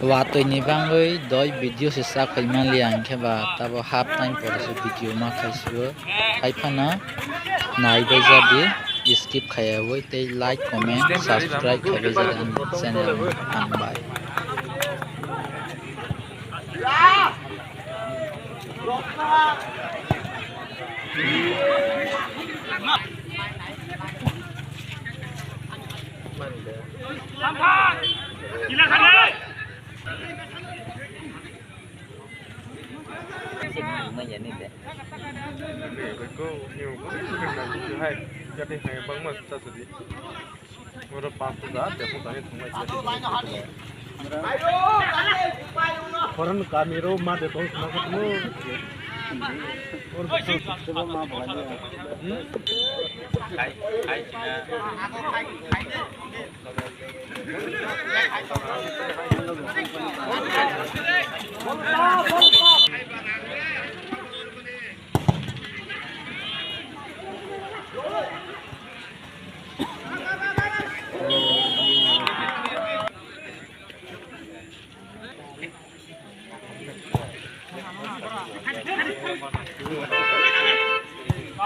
Watoi ni bangoi doi video se sa khaima li angkhe ba tabo half time pore se video ma khaisibo khaifana nai bai jadi skip khayawoi tei like comment subscribe khaibai jadi an channel ang bai gila kali mới vậy nên có nhiều cái hay gia đình hay bằng mặt sao vậy mà nó pass ra để không phải không phải foreign camera mà để tôi nó có mua और सब मां भगाने खाई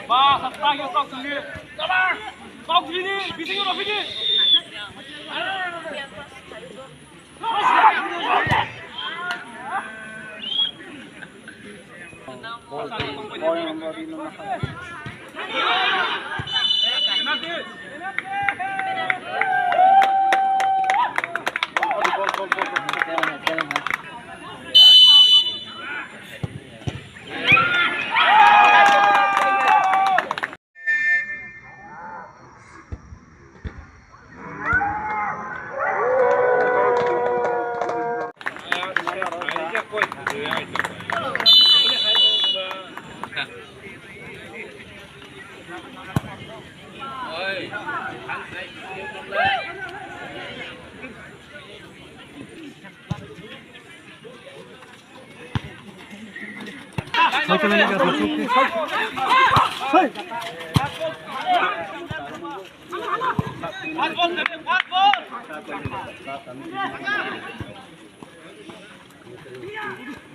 Ba, sabta yo kau sendiri. Sabar. Kau sini, bising lo sini.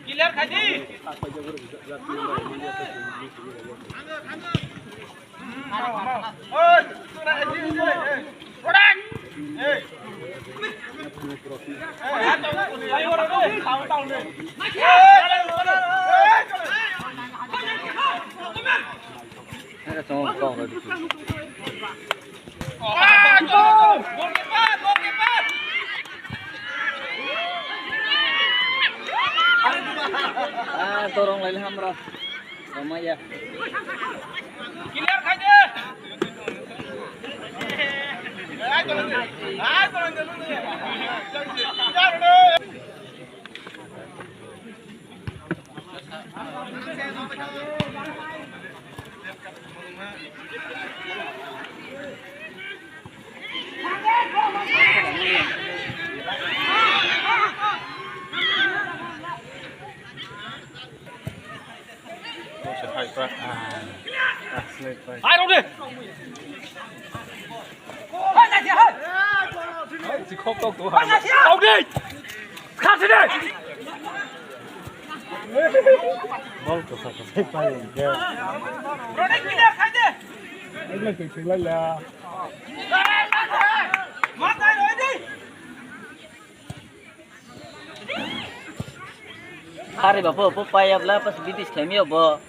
Clear Khaji. Oi, sudah Khaji. Produk. Ayo orang ni, tahu ni. nó xong con rồi tolong lain hamra sama ya Clear Khaji. Hai đâu đi. Chỉ khóc tao của hai. Đâu đi. Khát đi đi. Bol ko sa kasi pa yun. Rồi đi clear khai đi. Ay lang sila la. Mất tay rồi đi. hari bapak pupaya bela pas bidis kami apa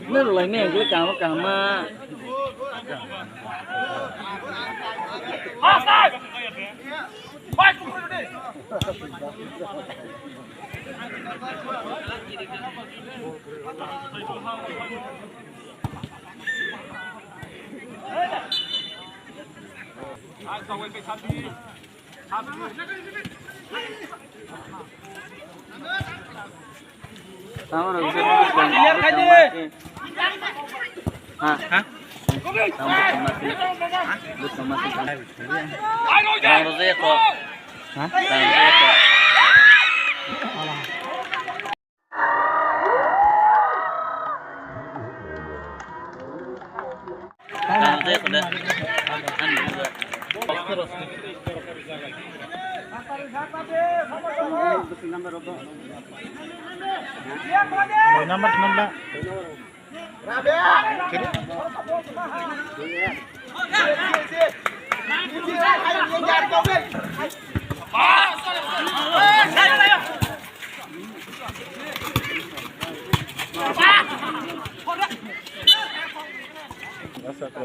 nó lại mẹ cái cả mà sama rồi hả Nomor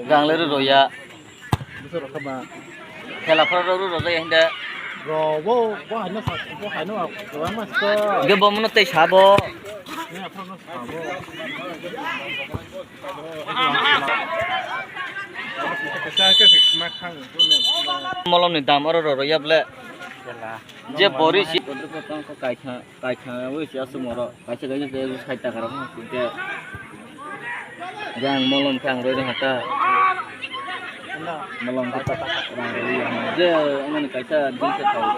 Gang lere roya. Bisa rokok mah. Khela phara ro ro jai hinde. Robo, hanya satu, hanya orang mas ke. Ge bo mono tei sabo. Ini apa mas sabo? Molom ni dam ro ro roya ble. Je bori si kodro ko tang ko kai kha wi si asu moro. Kai se ge je 60 টাকা ro ke. Gang molom khang ro hata. Molong kita orang je angin kaisa din se tahu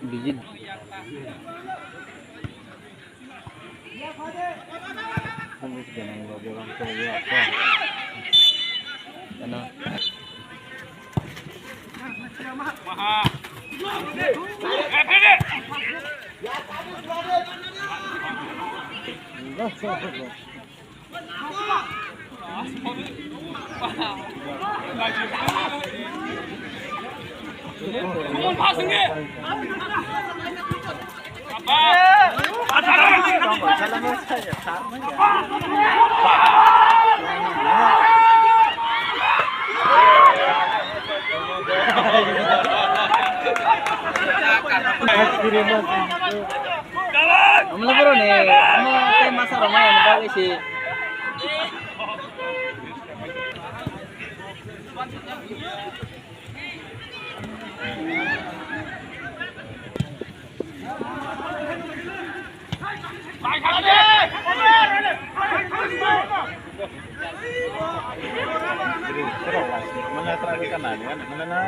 biji kamu jangan ngobrol orang tua apa karena Amla bro ne, amo teh masa ramai yang bagai sih. Mana terakhir kanan ya, mana?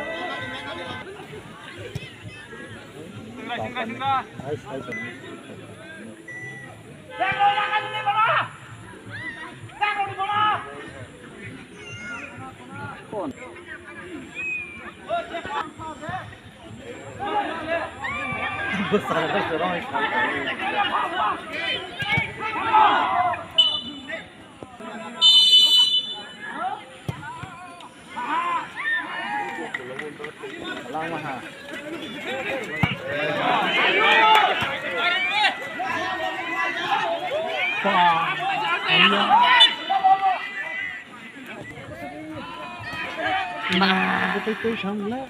Nah, betul sama.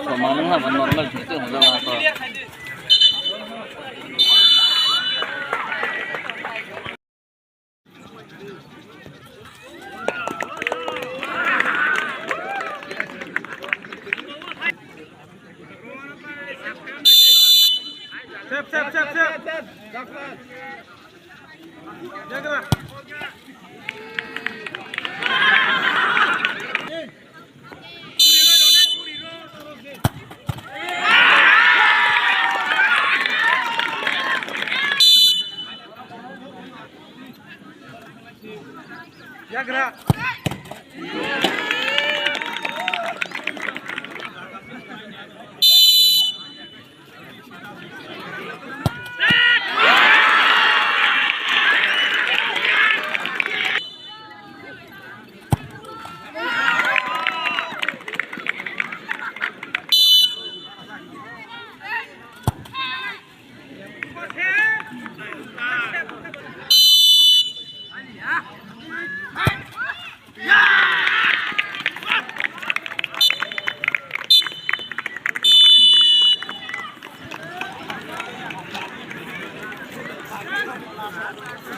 Sama lah, normal gitu, nggak apa. Ya gerak.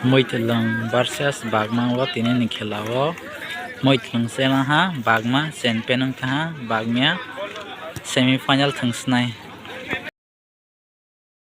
Moitlung versus Bagma o tini ni khela o Moitlung sela ha Bagma champion ha Bagmia semi final thungsnai.